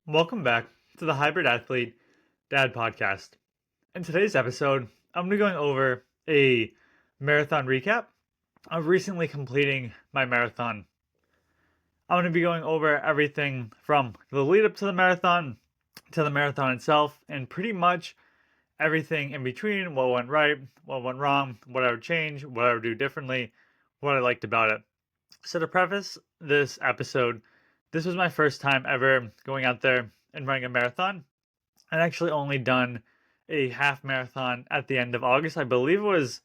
Welcome back to the Hybrid Athlete Dad Podcast. In today's episode, I'm going to be going over a marathon recap of recently completing my marathon. I'm going to be going over everything from the lead up to the marathon itself, and pretty much everything in between: what went right, what went wrong, what I would change, what I would do differently, what I liked about it. So, to preface this episode, this was my first time ever going out there and running a marathon. I'd actually only done a half marathon at the end of August. I believe it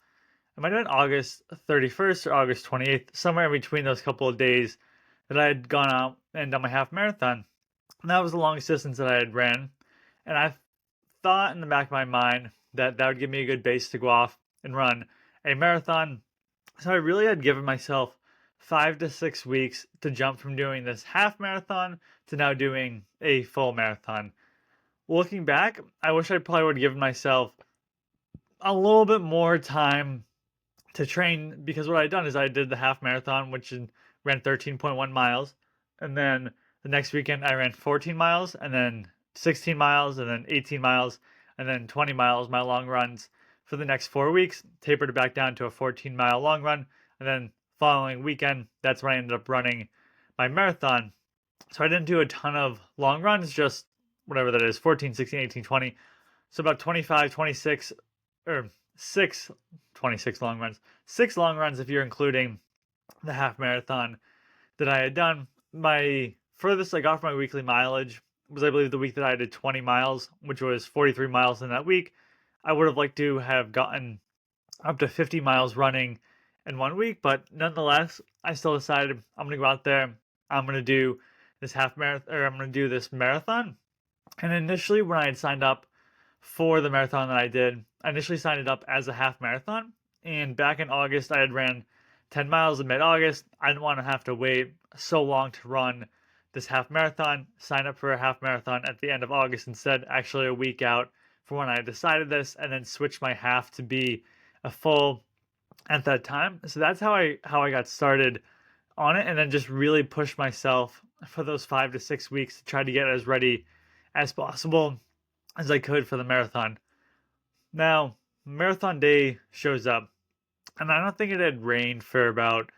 might have been August 31st or August 28th, somewhere in between those couple of days that I had gone out and done my half marathon. And that was the longest distance that I had ran. And I thought in the back of my mind that that would give me a good base to go off and run a marathon. So I really had given myself 5 to 6 weeks to jump from doing this half marathon to now doing a full marathon. Looking back, I wish I probably would have given myself a little bit more time to train, because what I'd done is I did the half marathon, which ran 13.1 miles. And then the next weekend, I ran 14 miles, and then 16 miles, and then 18 miles, and then 20 miles, my long runs for the next 4 weeks, tapered it back down to a 14-mile long run. And then following weekend, that's when I ended up running my marathon. So I didn't do a ton of long runs, just whatever that is, 14, 16, 18, 20. So about 25, 26, or six, 26 long runs. Six long runs if you're including the half marathon that I had done. My furthest I got for my weekly mileage was, I believe, the week that I did 20 miles, which was 43 miles in that week. I would have liked to have gotten up to 50 miles running in 1 week, but nonetheless, I still decided I'm going to go out there. I'm going to do this half marathon, or I'm going to do this marathon. And initially, when I had signed up for the marathon that I did, I initially signed it up as a half marathon. And back in August, I had ran 10 miles in mid August. I didn't want to have to wait so long to run this half marathon, sign up for a half marathon at the end of August instead, actually a week out for when I decided this, and then switch my half to be a full at that time. So that's how I got started on it, and then just really pushed myself for those 5 to 6 weeks to try to get as ready as possible as I could for the marathon. Now, marathon day shows up, and I don't think it had rained for about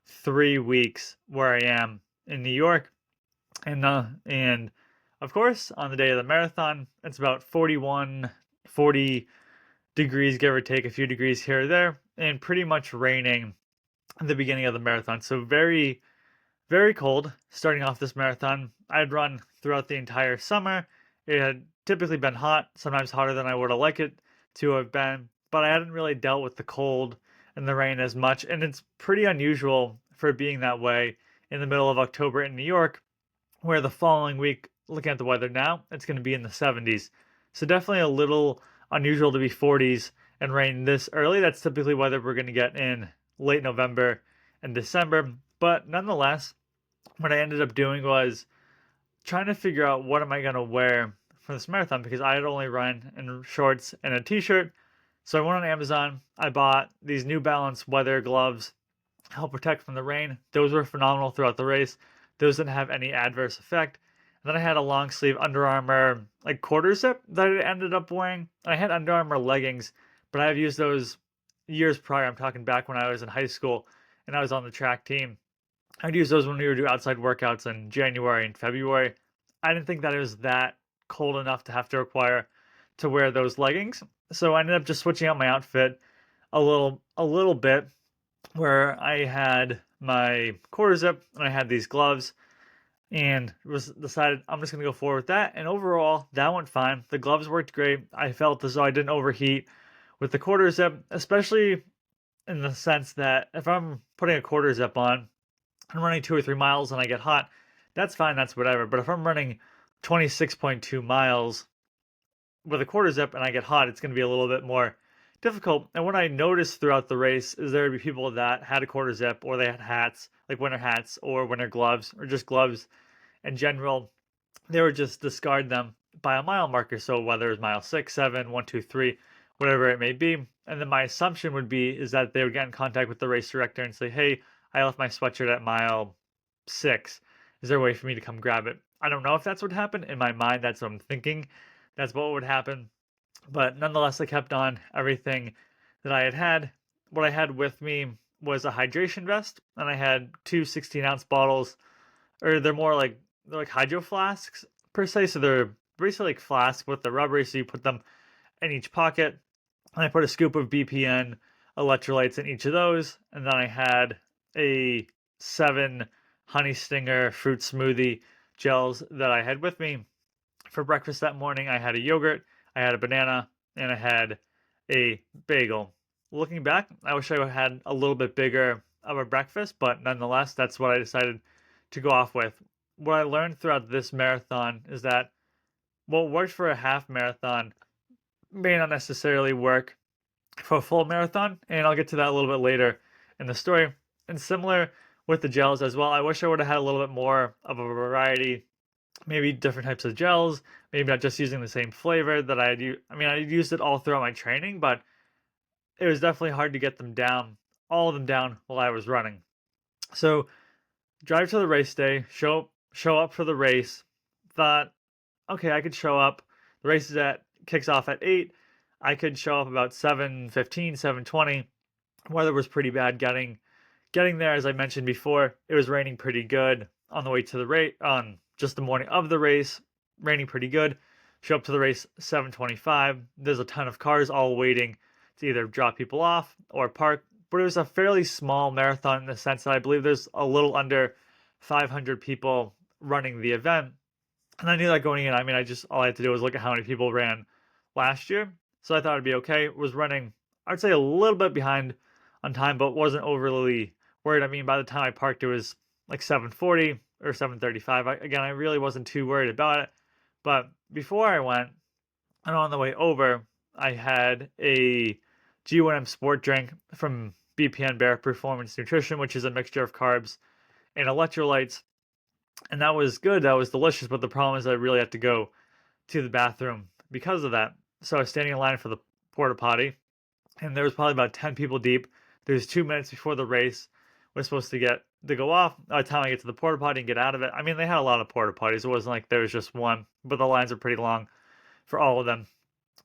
3 weeks where I am in New York. And of course, on the day of the marathon, it's about 41, 40 degrees, give or take a few degrees here or there, and pretty much raining at the beginning of the marathon. So very, very cold starting off this marathon. I'd run throughout the entire summer. It had typically been hot, sometimes hotter than I would have liked it to have been, but I hadn't really dealt with the cold and the rain as much. And it's pretty unusual for it being that way in the middle of October in New York, where the following week, looking at the weather now, it's going to be in the 70s. So definitely a little unusual to be 40s and rain this early. That's typically weather we're going to get in late November and December. But nonetheless, what I ended up doing was trying to figure out what am I going to wear for this marathon, because I had only run in shorts and a t-shirt. So I went on Amazon. I bought these New Balance weather gloves to help protect from the rain. Those were phenomenal throughout the race. Those didn't have any adverse effect. And then I had a long sleeve Under Armour like quarter zip that I ended up wearing. And I had Under Armour leggings, but I have used those years prior. I'm talking back when I was in high school and I was on the track team. I'd use those when we would do outside workouts in January and February. I didn't think that it was that cold enough to have to require to wear those leggings. So I ended up just switching out my outfit a little bit, where I had my quarter zip and I had these gloves, and was decided I'm just gonna go forward with that. And overall, that went fine. The gloves worked great. I felt as though I didn't overheat with the quarter zip, especially in the sense that if I'm putting a quarter zip on, I'm running 2 or 3 miles and I get hot, that's fine, that's whatever. But if I'm running 26.2 miles with a quarter zip and I get hot, it's going to be a little bit more difficult. And what I noticed throughout the race is there would be people that had a quarter zip, or they had hats, like winter hats or winter gloves, or just gloves in general. They would just discard them by a mile marker. So whether it's mile 6, 7, 1, 2, 3, whatever it may be. And then my assumption would be is that they would get in contact with the race director and say, hey, I left my sweatshirt at mile 6. Is there a way for me to come grab it? I don't know if that's what happened. In my mind, that's what I'm thinking. That's what would happen. But nonetheless, I kept on everything that I had had. What I had with me was a hydration vest, and I had two 16-ounce bottles, or they're like hydro flasks per se. So they're basically like flasks with the rubbery, so you put them in each pocket. And I put a scoop of BPN electrolytes in each of those, and then I had a 7 Honey Stinger fruit smoothie gels that I had with me. For breakfast that morning, I had a yogurt, I had a banana, and I had a bagel. Looking back, I wish I had a little bit bigger of a breakfast, but nonetheless, that's what I decided to go off with. What I learned throughout this marathon is that what worked for a half marathon may not necessarily work for a full marathon, and I'll get to that a little bit later in the story. And similar with the gels as well, I wish I would have had a little bit more of a variety, maybe different types of gels, maybe not just using the same flavor that I had used. I mean, I used it all throughout my training, but it was definitely hard to get them down, all of them down while I was running. So drive to the race day, show up for the race. Thought, okay, I could show up. The race kicks off at 8. I could show up about 7:15, 7:20. Weather was pretty bad getting there. As I mentioned before, it was raining pretty good on the way to the race, on just the morning of the race, raining pretty good. Show up to the race 7:25. There's a ton of cars all waiting to either drop people off or park, but it was a fairly small marathon in the sense that I believe there's a little under 500 people running the event. And I knew that going in. I mean, all I had to do was look at how many people ran last year. So I thought it'd be okay. Was running, I'd say a little bit behind on time, but wasn't overly worried. I mean, by the time I parked, it was like 7:40 or 7:35. Again, I really wasn't too worried about it. But before I went, and on the way over, I had a G1M sport drink from BPN Bear Performance Nutrition, which is a mixture of carbs and electrolytes. And that was good. That was delicious. But the problem is I really had to go to the bathroom because of that. So I was standing in line for the porta potty, and there was probably about 10 people deep. There's 2 minutes before the race was supposed to go off. By the time I get to the porta potty and get out of it, I mean, they had a lot of porta potties. It wasn't like there was just one, but the lines are pretty long for all of them.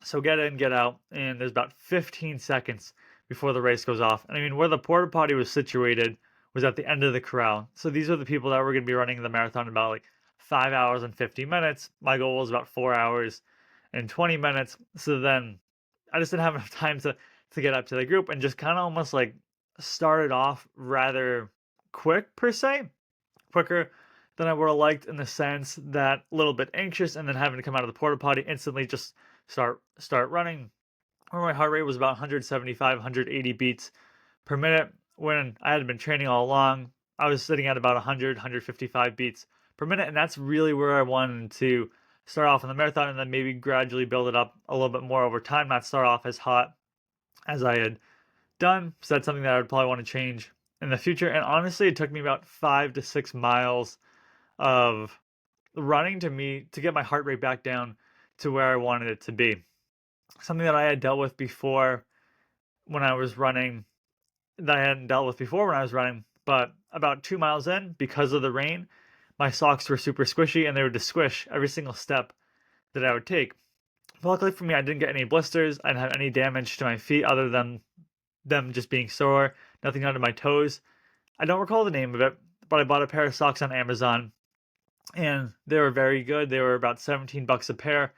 So get in, get out, and there's about 15 seconds before the race goes off. And I mean, where the porta potty was situated was at the end of the corral. So these are the people that were going to be running the marathon in about like 5 hours and 50 minutes. My goal was about 4 hours and 20 minutes. So then I just didn't have enough time to get up to the group, and just kind of almost like started off rather quick per se, quicker than I would have liked, in the sense that a little bit anxious, and then having to come out of the porta potty instantly just start running. Where my heart rate was about 175, 180 beats per minute. When I had been training all along, I was sitting at about 100, 155 beats per minute, and that's really where I wanted to start off in the marathon, and then maybe gradually build it up a little bit more over time, not start off as hot as I had done. So that's something that I would probably want to change in the future. And honestly, it took me about 5 to 6 miles of running to get my heart rate back down to where I wanted it to be. Something that I had dealt with before when I was running, that I hadn't dealt with before when I was running, but about 2 miles in, because of the rain, my socks were super squishy, and they would just squish every single step that I would take. But luckily for me, I didn't get any blisters. I didn't have any damage to my feet other than them just being sore, nothing under my toes. I don't recall the name of it, but I bought a pair of socks on Amazon, and they were very good. They were about 17 bucks a pair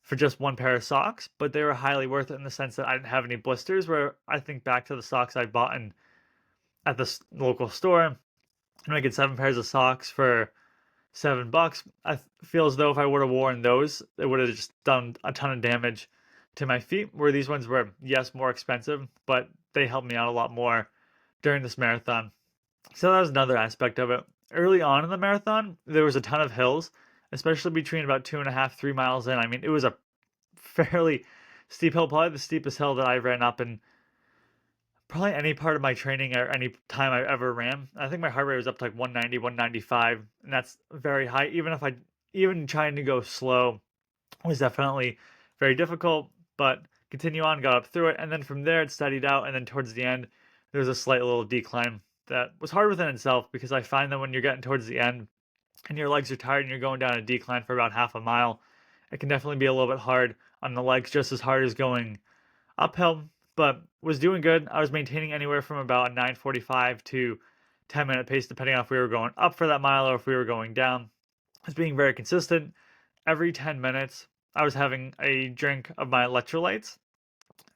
for just one pair of socks, but they were highly worth it in the sense that I didn't have any blisters. Where I think back to the socks I bought at the local store, and I get 7 pairs of socks for $7. I feel as though if I would have worn those, it would have just done a ton of damage to my feet. Where these ones were, yes, more expensive, but they helped me out a lot more during this marathon. So that was another aspect of it. Early on in the marathon, there was a ton of hills, especially between about 2.5, 3 miles in. I mean, it was a fairly steep hill, probably the steepest hill that I ran up in probably any part of my training or any time I ever ran. I think my heart rate was up to like 190, 195, and that's very high. Even trying to go slow was definitely very difficult, but continue on, got up through it, and then from there it steadied out, and then towards the end, there was a slight little decline that was hard within itself, because I find that when you're getting towards the end, and your legs are tired and you're going down a decline for about half a mile, it can definitely be a little bit hard on the legs, just as hard as going uphill. But was doing good. I was maintaining anywhere from about a 9:45 to 10-minute pace, depending on if we were going up for that mile or if we were going down. I was being very consistent. Every 10 minutes, I was having a drink of my electrolytes,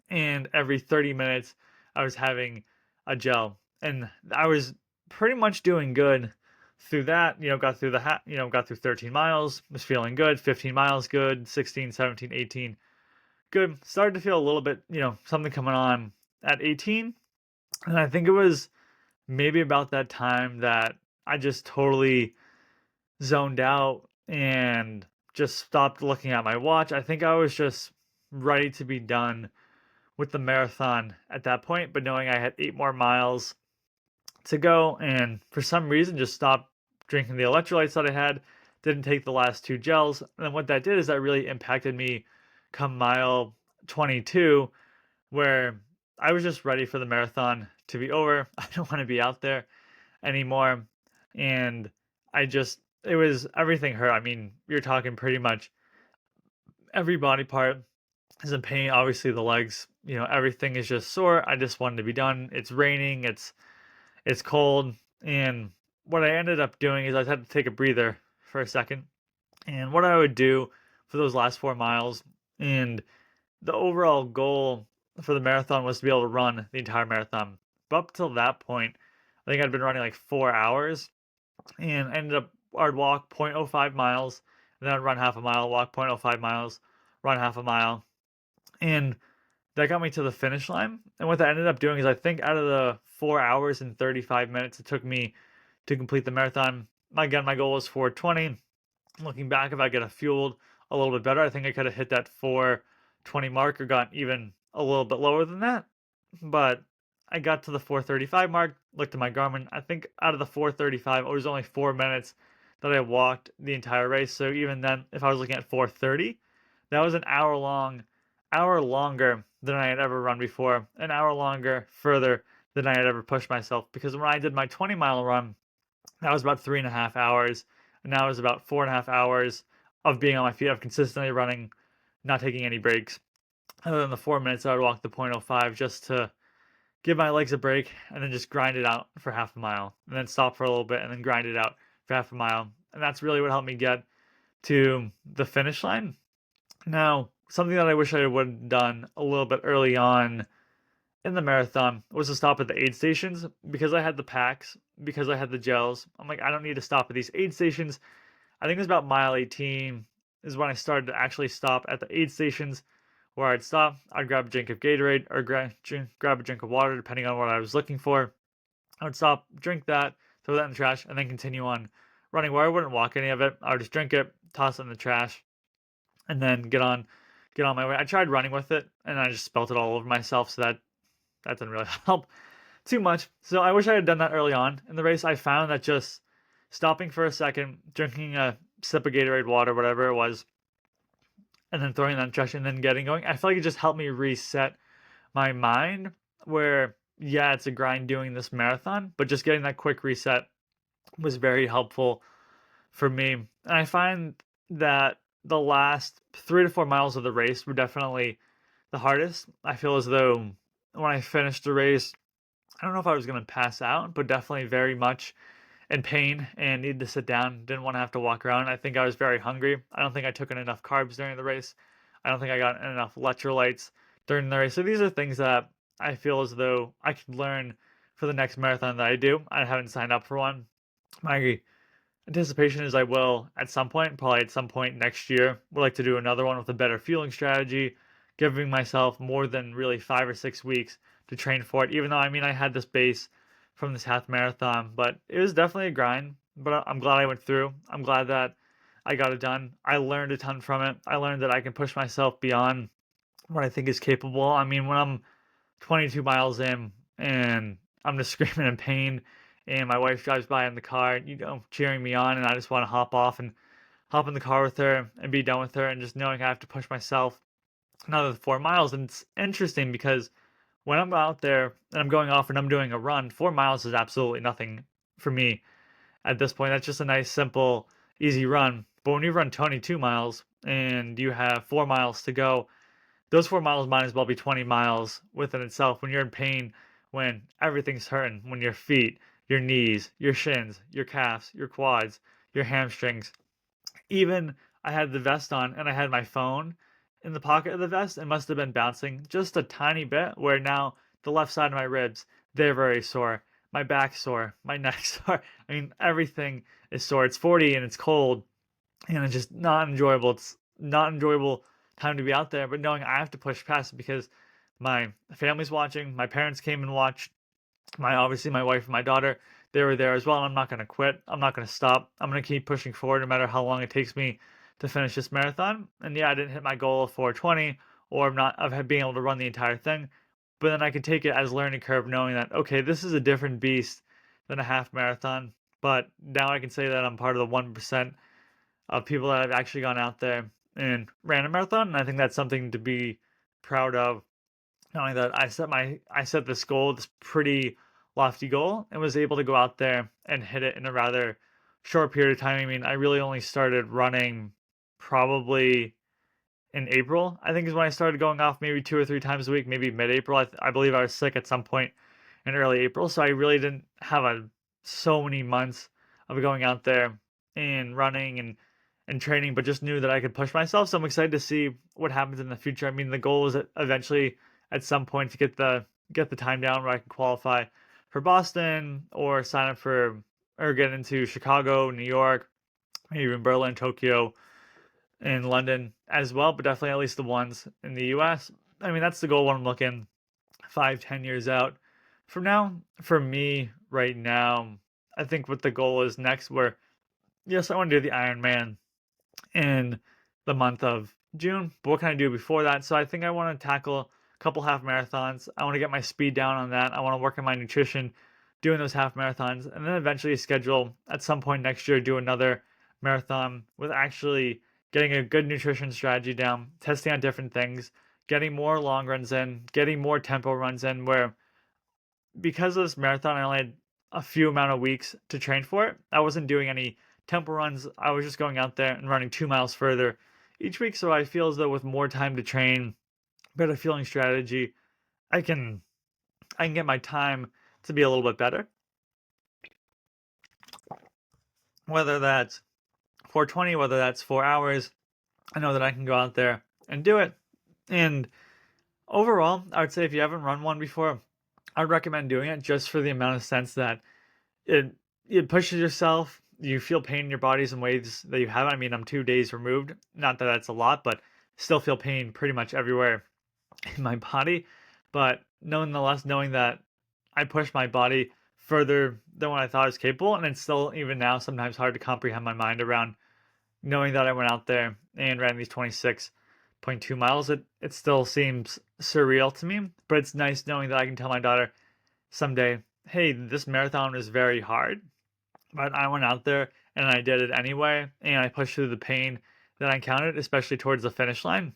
and every 30 minutes, I was having a gel. And I was pretty much doing good through that. Got through got through 13 miles, was feeling good. 15 miles, good. 16, 17, 18, good. Started to feel a little bit, something coming on at 18. And I think it was maybe about that time that I just totally zoned out and just stopped looking at my watch. I think I was just ready to be done with the marathon at that point, but knowing I had 8 more miles to go, and for some reason just stopped drinking the electrolytes that I had, didn't take the last two gels. And what that did is that really impacted me come mile 22, where I was just ready for the marathon to be over. I don't want to be out there anymore. And it was everything hurt. I mean, you're talking pretty much every body part is in pain. Obviously, the legs, everything is just sore. I just wanted to be done. It's raining. It's cold. And what I ended up doing is I had to take a breather for a second. And what I would do for those last 4 miles, and the overall goal for the marathon was to be able to run the entire marathon. But up till that point, I think I'd been running like 4 hours, and ended up I'd walk 0.05 miles, and then I'd run half a mile, walk 0.05 miles, run half a mile, and that got me to the finish line. And what that ended up doing is I think out of the 4 hours and 35 minutes it took me to complete the marathon, my goal was 4:20. Looking back, if I could have fueled a little bit better, I think I could have hit that 4:20 mark or got even a little bit lower than that. But I got to the 4:35 mark, looked at my Garmin. I think out of the 4:35, it was only 4 minutes that I walked the entire race. So even then, if I was looking at 4:30, that was an hour longer than I had ever run before, an hour longer further than I had ever pushed myself. Because when I did my 20-mile run, that was about 3.5 hours, and now was about 4.5 hours of being on my feet, of consistently running, not taking any breaks. Other than the 4 minutes, I would walk the 0.05 just to give my legs a break, and then just grind it out for half a mile, and then stop for a little bit, and then grind it out for half a mile. And that's really what helped me get to the finish line. Now, something that I wish I would have done a little bit early on in the marathon was to stop at the aid stations, because I had the packs, because I had the gels. I'm like, I don't need to stop at these aid stations. I think it was about mile 18 is when I started to actually stop at the aid stations, where I'd stop, I'd grab a drink of Gatorade or grab a drink of water, depending on what I was looking for. I would stop, drink that, throw that in the trash, and then continue on running, where I wouldn't walk any of it. I would just drink it, toss it in the trash, and then get on my way. I tried running with it, and I just spelt it all over myself, so that didn't really help too much. So I wish I had done that early on in the race. I found that just stopping for a second, drinking a sip of Gatorade water, whatever it was, and then throwing that in the trash and then getting going, I feel like it just helped me reset my mind, where, yeah, it's a grind doing this marathon, but just getting that quick reset was very helpful for me. And I find that the last 3 to 4 miles of the race were definitely the hardest. I feel as though when I finished the race, I don't know if I was going to pass out, but definitely very much in pain and needed to sit down. Didn't want to have to walk around. I think I was very hungry. I don't think I took in enough carbs during the race. I don't think I got enough electrolytes during the race. So these are things that I feel as though I could learn for the next marathon that I do. I haven't signed up for one. My anticipation is I will at some point, probably at some point next year. Would like to do another one with a better fueling strategy, giving myself more than really 5 or 6 weeks to train for it. Even though, I mean, I had this base from this half marathon, but it was definitely a grind. But I'm glad I went through. I'm glad that I got it done. I learned a ton from it. I learned that I can push myself beyond what I think is capable. I mean, when I'm 22 miles in and I'm just screaming in pain, and my wife drives by in the car, cheering me on, and I just want to hop off and hop in the car with her and be done with her, and just knowing I have to push myself another 4 miles. And it's interesting because when I'm out there and I'm going off and I'm doing a run, 4 miles is absolutely nothing for me at this point. That's just a nice, simple, easy run. But when you run 22 miles and you have 4 miles to go, those 4 miles might as well be 20 miles within itself. When you're in pain, when everything's hurting, when your feet, your knees, your shins, your calves, your quads, your hamstrings, even I had the vest on and I had my phone in the pocket of the vest and must have been bouncing just a tiny bit, where now the left side of my ribs, they're very sore. My back sore, my neck sore. I mean, everything is sore. It's 40 and it's cold and it's just not enjoyable. It's not enjoyable time to be out there, but knowing I have to push past it because my family's watching, my parents came and watched, obviously my wife and my daughter, they were there as well. And I'm not going to quit. I'm not going to stop. I'm going to keep pushing forward no matter how long it takes me to finish this marathon. And yeah, I didn't hit my goal of 420 or not of being able to run the entire thing, but then I can take it as learning curve, knowing that okay, this is a different beast than a half marathon. But now I can say that I'm part of the 1% of people that have actually gone out there and ran a marathon, and I think that's something to be proud of. Not only that, I set this goal, this pretty lofty goal, and was able to go out there and hit it in a rather short period of time. I mean, I really only started running probably in April, I think is when I started going off maybe 2 or 3 times a week, maybe mid-April. I believe I was sick at some point in early April, so I really didn't have so many months of going out there and running and training, but just knew that I could push myself. So I'm excited to see what happens in the future. I mean, the goal is eventually at some point to get the time down where I can qualify for Boston or sign up for or get into Chicago, New York, maybe even Berlin, Tokyo, in London as well, but definitely at least the ones in the US. I mean, that's the goal when I'm looking 5, 10 years out from now. For me right now, I think what the goal is next, where yes, I want to do the Ironman in the month of June, but what can I do before that? So I think I want to tackle a couple half marathons. I want to get my speed down on that. I want to work on my nutrition doing those half marathons, and then eventually schedule at some point next year do another marathon with actually getting a good nutrition strategy down, testing out different things, getting more long runs in, getting more tempo runs in, where because of this marathon I only had a few amount of weeks to train for it. I wasn't doing any tempo runs. I was just going out there and running 2 miles further each week. So I feel as though with more time to train, better feeling strategy, I can get my time to be a little bit better. Whether that's 420, whether that's 4 hours, I know that I can go out there and do it. And overall, I would say if you haven't run one before, I'd recommend doing it just for the amount of sense that it pushes yourself. You feel pain in your bodies in ways that you haven't. I mean, I'm 2 days removed. Not that that's a lot, but still feel pain pretty much everywhere in my body. But nonetheless, knowing that I pushed my body further than what I thought I was capable, and it's still, even now, sometimes hard to comprehend my mind around knowing that I went out there and ran these 26.2 miles. It still seems surreal to me, but it's nice knowing that I can tell my daughter someday, hey, this marathon was very hard, but I went out there and I did it anyway, and I pushed through the pain that I encountered, especially towards the finish line.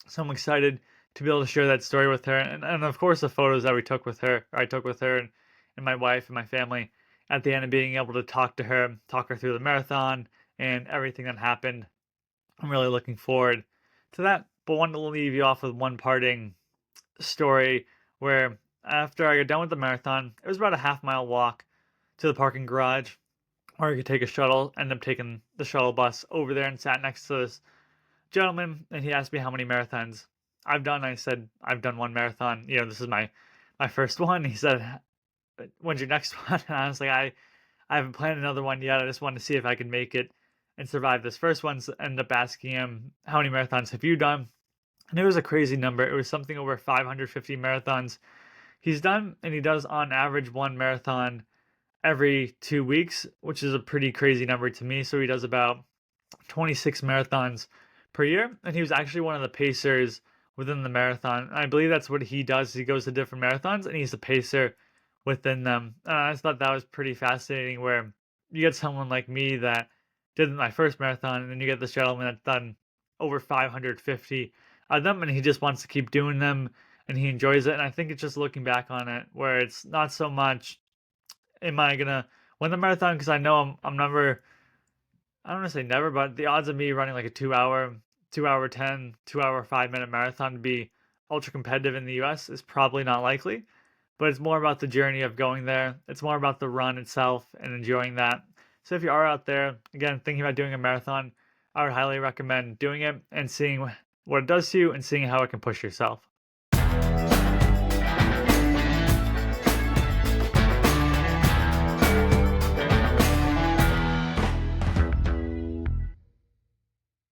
So I'm excited to be able to share that story with her, and of course the photos that we took with her, or I took with her and my wife and my family at the end, of being able to talk her through the marathon and everything that happened. I'm really looking forward to that. But wanted to leave you off with one parting story where after I got done with the marathon, it was about a half-mile walk to the parking garage, or you could take a shuttle. Ended up taking the shuttle bus over there and sat next to this gentleman, and he asked me how many marathons I've done. I said I've done one marathon. This is my first one. He said, "When's your next one?" And I was like, I haven't planned another one yet. I just wanted to see if I could make it and survive this first one. So ended up asking him, how many marathons have you done? And it was a crazy number. It was something over 550 marathons he's done, and he does on average one marathon every 2 weeks, which is a pretty crazy number to me. So he does about 26 marathons per year, and he was actually one of the pacers within the marathon. I believe that's what he does. He goes to different marathons, and he's a pacer within them. I just thought that was pretty fascinating, where you get someone like me that did my first marathon, and then you get this gentleman that's done over 550 of them, and he just wants to keep doing them, and he enjoys it. And I think it's just looking back on it, where it's not so much, am I gonna win the marathon because I know I'm never. I don't want to say never, but the odds of me running like a 2 hour, 2 hour 10, 2 hour 5 minute marathon to be ultra competitive in the US is probably not likely. But it's more about the journey of going there. It's more about the run itself and enjoying that. So if you are out there, again, thinking about doing a marathon, I would highly recommend doing it and seeing what it does to you and seeing how it can push yourself.